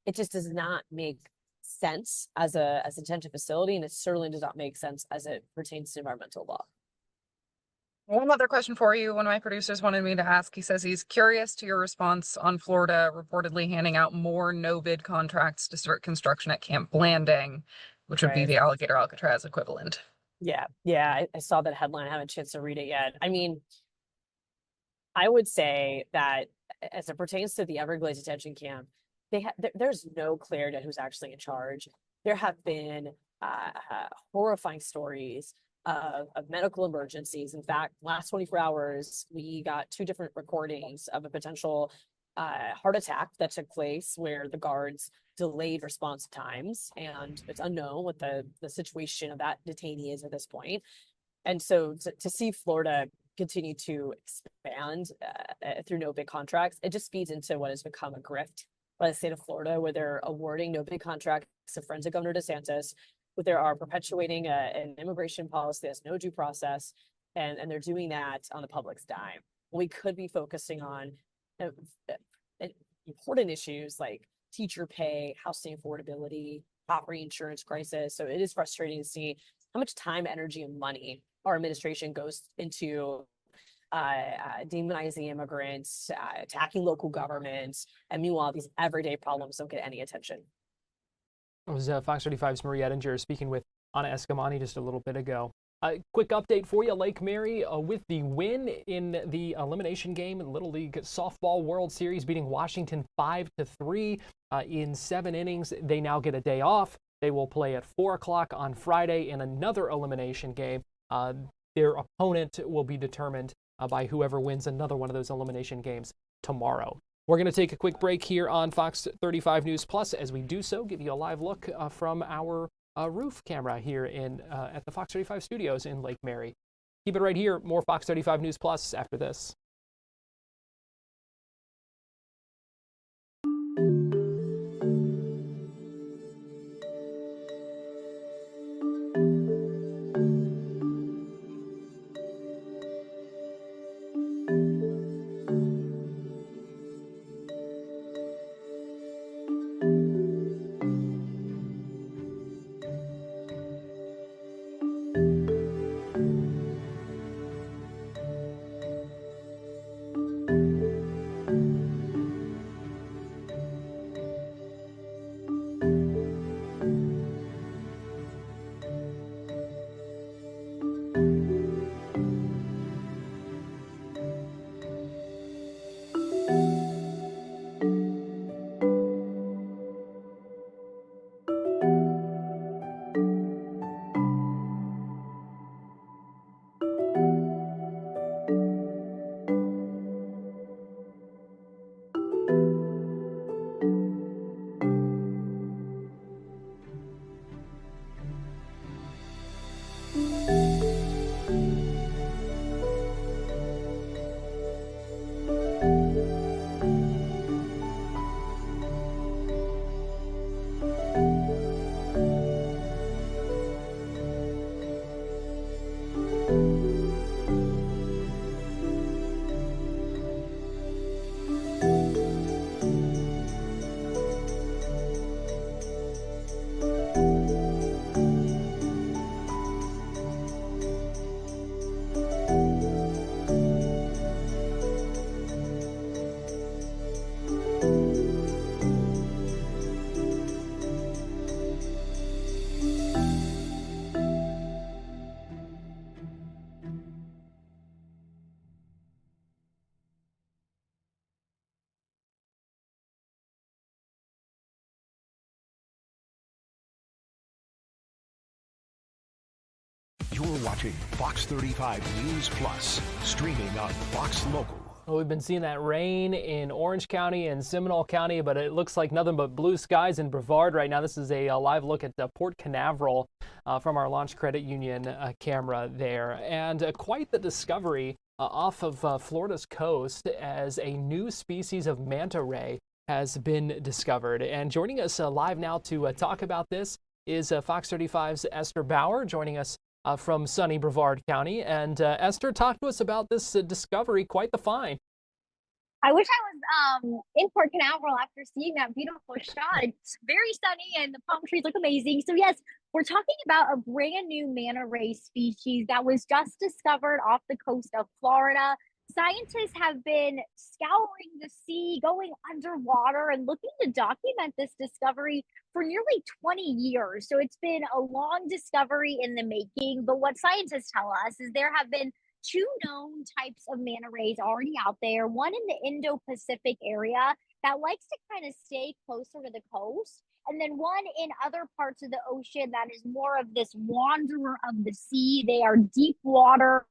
It just does not make sense as a detention facility, and it certainly does not make sense as it pertains to environmental law. One other question for you. One of my producers wanted me to ask. He says he's curious to your response on Florida reportedly handing out more no-bid contracts to start construction at Camp Blanding, which would be the Alligator Alcatraz equivalent. Yeah, I saw that headline. I haven't had a chance to read it yet. I mean, I would say that as it pertains to the Everglades detention camp, there's no clarity on who's actually in charge. There have been horrifying stories of medical emergencies. In fact, last 24 hours, we got 2 different recordings of a potential heart attack that took place where the guards delayed response times, and it's unknown what the situation of that detainee is at this point. And so to see Florida continue to expand through no bid contracts, it just feeds into what has become a grift by the state of Florida, where they're awarding no bid contracts to friends of Governor DeSantis, where they are perpetuating an immigration policy that has no due process, and they're doing that on the public's dime. We could be focusing on important issues like teacher pay, housing affordability, property insurance crisis. So it is frustrating to see how much time, energy, and money our administration goes into demonizing immigrants, attacking local governments, and meanwhile, these everyday problems don't get any attention. It was Fox 35's Marie Ettinger speaking with Anna Escamani just a little bit ago. Quick update for you, Lake Mary with the win in the elimination game in Little League Softball World Series, beating Washington 5-3 in 7 innings. They now get a day off. They will play at 4 o'clock on Friday in another elimination game. Their opponent will be determined by whoever wins another one of those elimination games tomorrow. We're going to take a quick break here on Fox 35 News Plus. As we do so, give you a live look from our roof camera here at the Fox 35 studios in Lake Mary. Keep it right here. More Fox 35 News Plus after this. watching Fox 35 News Plus, streaming on Fox Local. Well, we've been seeing that rain in Orange County and Seminole County, but it looks like nothing but blue skies in Brevard right now. This is a live look at Port Canaveral from our Launch Credit Union camera there. And quite the discovery off of Florida's coast as a new species of manta ray has been discovered. And joining us live now to talk about this is Fox 35's Esther Bauer, joining us from sunny Brevard County. And Esther, talk to us about this discovery. Quite the find. I wish I was in Port Canaveral after seeing that beautiful shot. It's very sunny and the palm trees look amazing. So yes, we're talking about a brand new manta ray species that was just discovered off the coast of Florida. Scientists have been scouring the sea, going underwater, and looking to document this discovery for nearly 20 years. So it's been a long discovery in the making. But what scientists tell us is there have been two known types of manta rays already out there, one in the Indo-Pacific area that likes to kind of stay closer to the coast, and then one in other parts of the ocean that is more of this wanderer of the sea. They are deep water,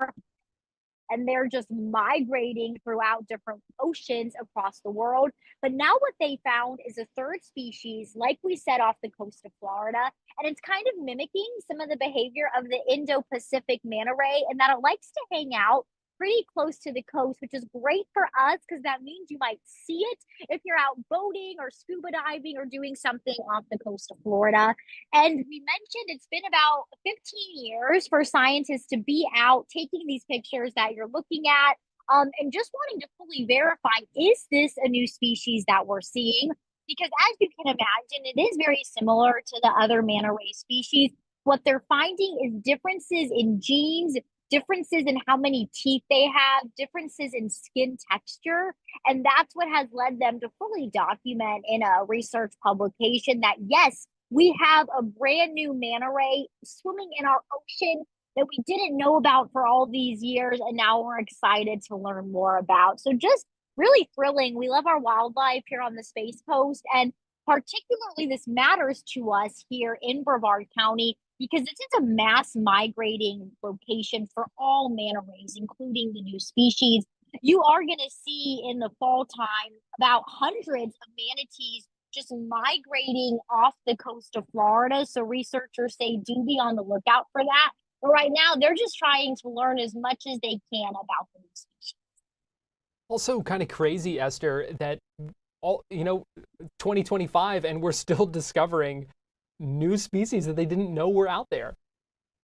and they're just migrating throughout different oceans across the world. But now what they found is a third species, like we said, off the coast of Florida, and it's kind of mimicking some of the behavior of the Indo-Pacific manta ray, and that it likes to hang out pretty close to the coast, which is great for us because that means you might see it if you're out boating or scuba diving or doing something off the coast of Florida. And we mentioned it's been about 15 years for scientists to be out taking these pictures that you're looking at and just wanting to fully verify, is this a new species that we're seeing? Because as you can imagine, it is very similar to the other manta ray species. What they're finding is differences in genes, differences in how many teeth they have, differences in skin texture. And that's what has led them to fully document in a research publication that, yes, we have a brand new manta ray swimming in our ocean that we didn't know about for all these years. And now we're excited to learn more about. So just really thrilling. We love our wildlife here on the Space Coast. And particularly this matters to us here in Brevard County because this is a mass migrating location for all manta rays, including the new species. You are going to see in the fall time about hundreds of manatees just migrating off the coast of Florida. So researchers say do be on the lookout for that. But right now, they're just trying to learn as much as they can about the new species. Also kind of crazy, Esther, that 2025 and we're still discovering new species that they didn't know were out there.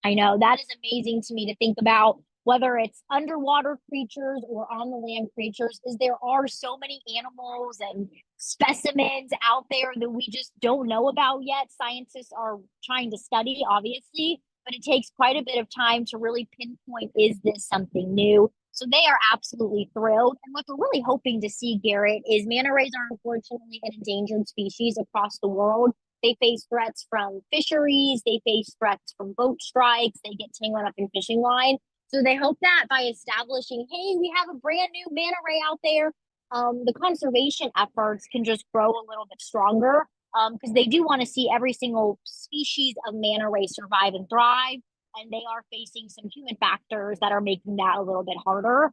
I know, that is amazing to me to think about, whether it's underwater creatures or on the land creatures, is there are so many animals and specimens out there that we just don't know about yet. Scientists are trying to study, obviously, but it takes quite a bit of time to really pinpoint, is this something new? So they are absolutely thrilled. And what we're really hoping to see, Garrett, is manta rays are unfortunately an endangered species across the world. They face threats from fisheries. They face threats from boat strikes. They get tangled up in fishing line. So they hope that by establishing, hey, we have a brand new manta ray out there, the conservation efforts can just grow a little bit stronger because they do want to see every single species of manta ray survive and thrive. And they are facing some human factors that are making that a little bit harder.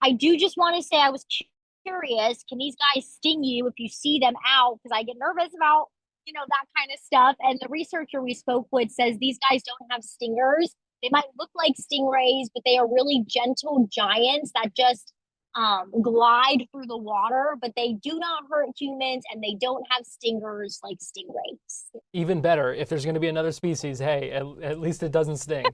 I do just want to say I was curious, can these guys sting you if you see them out? Because I get nervous about, that kind of stuff. And the researcher we spoke with says these guys don't have stingers. They might look like stingrays, but they are really gentle giants that just glide through the water, but they do not hurt humans and they don't have stingers like stingrays. Even better, if there's going to be another species, hey, at least it doesn't sting.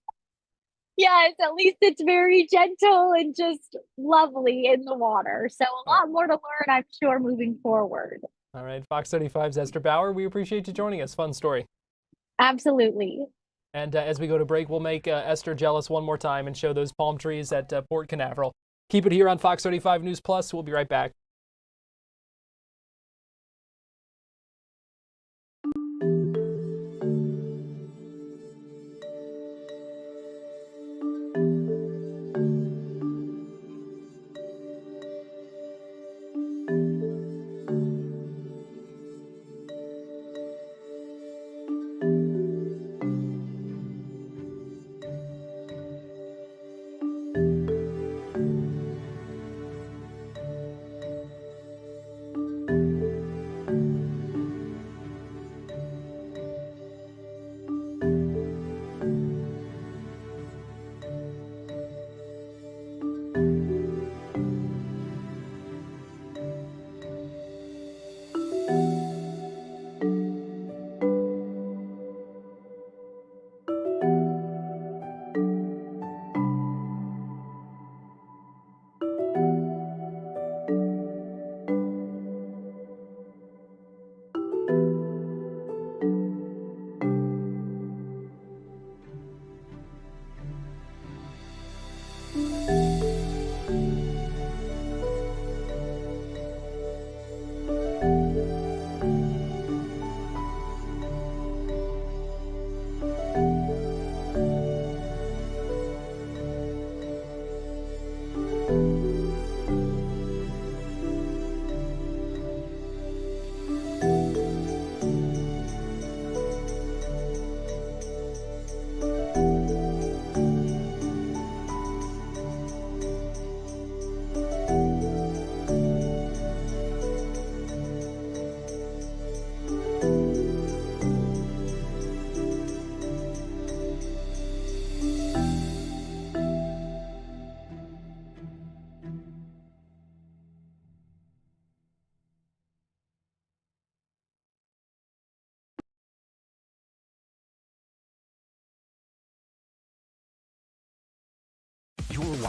Yes, at least it's very gentle and just lovely in the water. So a lot more to learn, I'm sure, moving forward. All right, Fox 35's Esther Bauer, we appreciate you joining us. Fun story. Absolutely. And as we go to break, we'll make Esther jealous one more time and show those palm trees at Port Canaveral. Keep it here on Fox 35 News Plus. We'll be right back.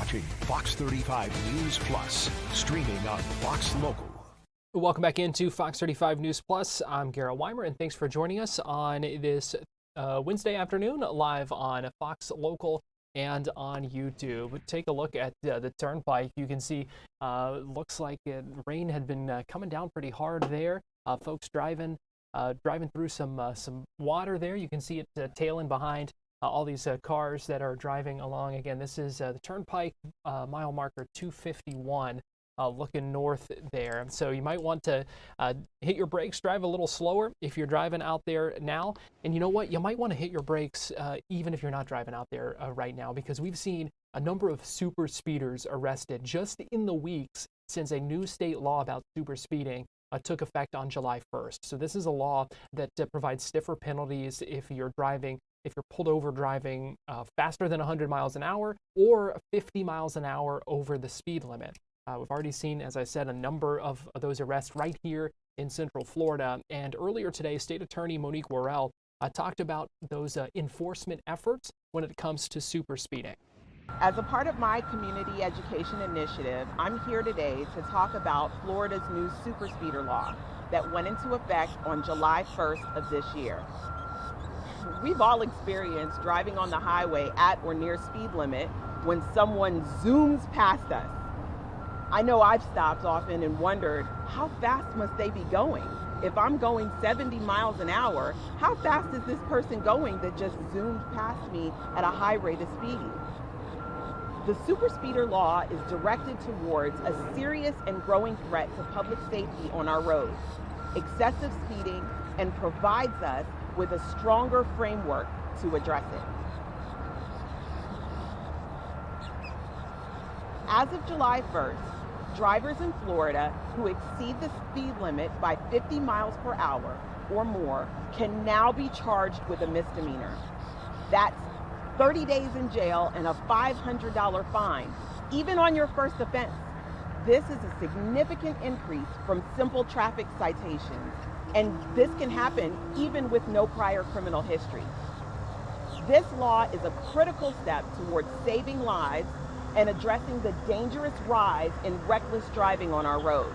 watching Fox 35 News Plus, streaming on Fox Local. Welcome back into Fox 35 News Plus. I'm Garrett Wymer, and thanks for joining us on this Wednesday afternoon, live on Fox Local and on YouTube. Take a look at the turnpike. You can see, looks like rain had been coming down pretty hard there. Folks driving through some water there. You can see it tailing behind all these cars that are driving along. Again, this is the turnpike, mile marker 251. Looking north there. So you might want to hit your brakes, drive a little slower if you're driving out there now. And you know what? You might want to hit your brakes even if you're not driving out there right now, because we've seen a number of super speeders arrested just in the weeks since a new state law about super speeding took effect on July 1st. So this is a law that provides stiffer penalties if you're pulled over driving faster than 100 miles an hour or 50 miles an hour over the speed limit. We've already seen, as I said, a number of those arrests right here in Central Florida. And earlier today, State Attorney Monique Worrell talked about those enforcement efforts when it comes to super speeding. As a part of my community education initiative, I'm here today to talk about Florida's new super speeder law that went into effect on July 1st of this year. We've all experienced driving on the highway at or near speed limit when someone zooms past us. I know I've stopped often and wondered, how fast must they be going? If I'm going 70 miles an hour, how fast is this person going that just zoomed past me at a high rate of speed? The super speeder law is directed towards a serious and growing threat to public safety on our roads, excessive speeding, and provides us with a stronger framework to address it. As of July 1st, drivers in Florida who exceed the speed limit by 50 miles per hour or more can now be charged with a misdemeanor. That's 30 days in jail and a $500 fine, even on your first offense. This is a significant increase from simple traffic citations, and this can happen even with no prior criminal history. This law is a critical step towards saving lives and addressing the dangerous rise in reckless driving on our roads.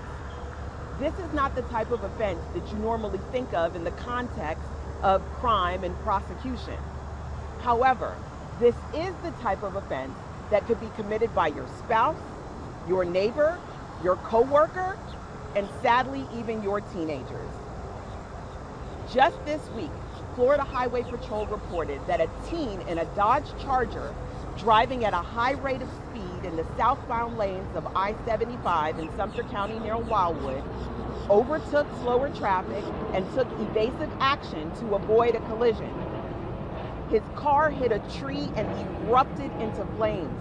This is not the type of offense that you normally think of in the context of crime and prosecution. However, this is the type of offense that could be committed by your spouse, your neighbor, your coworker, and sadly, even your teenagers. Just this week, Florida Highway Patrol reported that a teen in a Dodge Charger driving at a high rate of speed in the southbound lanes of I-75 in Sumter County near Wildwood overtook slower traffic and took evasive action to avoid a collision. His car hit a tree and erupted into flames.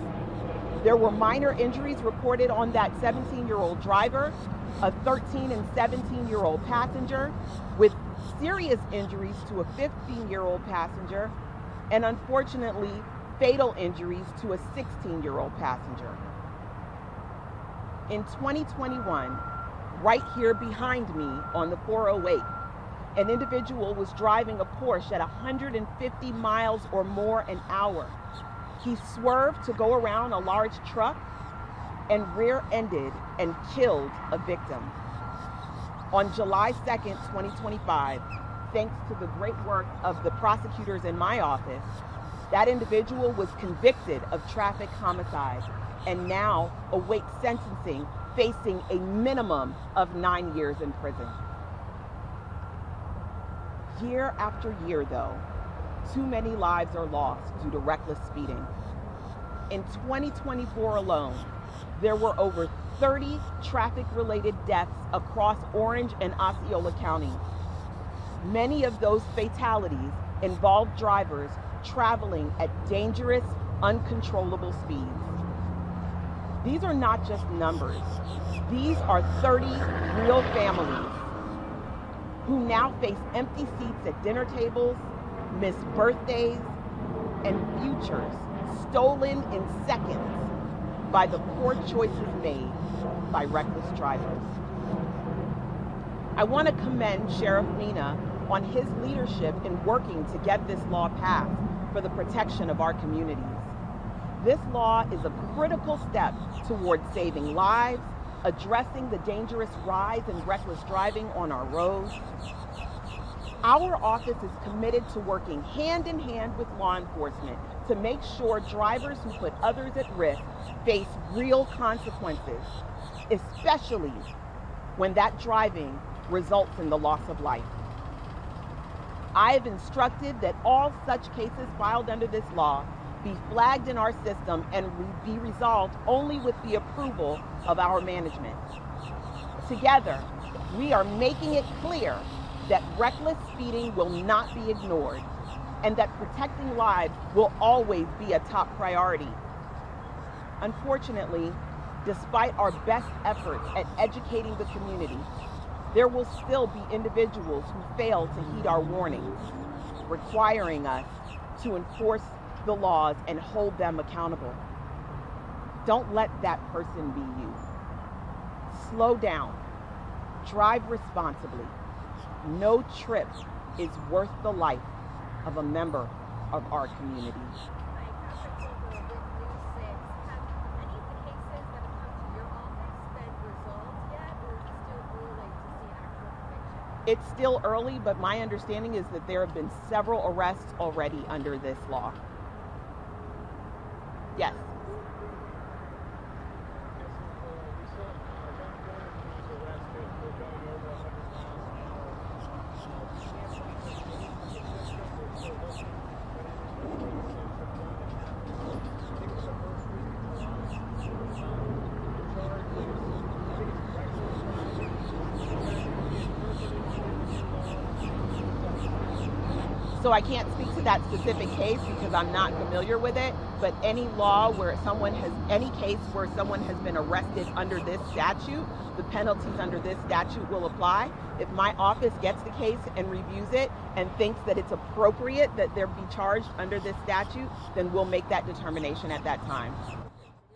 There were minor injuries reported on that 17-year-old driver, a 13 and 17-year-old passenger, with serious injuries to a 15-year-old passenger, and unfortunately, fatal injuries to a 16-year-old passenger. In 2021, right here behind me on the 408, an individual was driving a Porsche at 150 miles or more an hour. He swerved to go around a large truck and rear-ended and killed a victim. On July 2nd, 2025, thanks to the great work of the prosecutors in my office, that individual was convicted of traffic homicide and now awaits sentencing, facing a minimum of 9 years in prison. Year after year, though, too many lives are lost due to reckless speeding. In 2024 alone, there were over 30 traffic-related deaths across Orange and Osceola counties. Many of those fatalities involved drivers traveling at dangerous, uncontrollable speeds. These are not just numbers. These are 30 real families who now face empty seats at dinner tables, missed birthdays, and futures stolen in seconds by the poor choices made by reckless drivers. I want to commend Sheriff Mina on his leadership in working to get this law passed for the protection of our communities. This law is a critical step toward saving lives, addressing the dangerous rise in reckless driving on our roads. Our office is committed to working hand in hand with law enforcement to make sure drivers who put others at risk face real consequences, especially when that driving results in the loss of life. I have instructed that all such cases filed under this law be flagged in our system and be resolved only with the approval of our management. Together, we are making it clear that reckless speeding will not be ignored and that protecting lives will always be a top priority. Unfortunately, despite our best efforts at educating the community, there will still be individuals who fail to heed our warnings, requiring us to enforce the laws and hold them accountable. Don't let that person be you. Slow down. Drive responsibly. No trip is worth the life of a member of our community. It's still early, but my understanding is that there have been several arrests already under this law. Yes. So I can't speak to that specific case because I'm not familiar with it, but any law where any case where someone has been arrested under this statute, the penalties under this statute will apply. If my office gets the case and reviews it and thinks that it's appropriate that there be charged under this statute, then we'll make that determination at that time.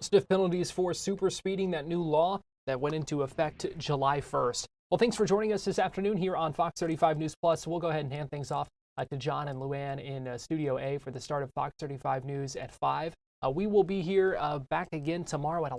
Stiff penalties for super speeding, that new law that went into effect July 1st. Well, thanks for joining us this afternoon here on Fox 35 News Plus. We'll go ahead and hand things off to John and Luann in Studio A for the start of Fox 35 News at 5. We will be here back again tomorrow at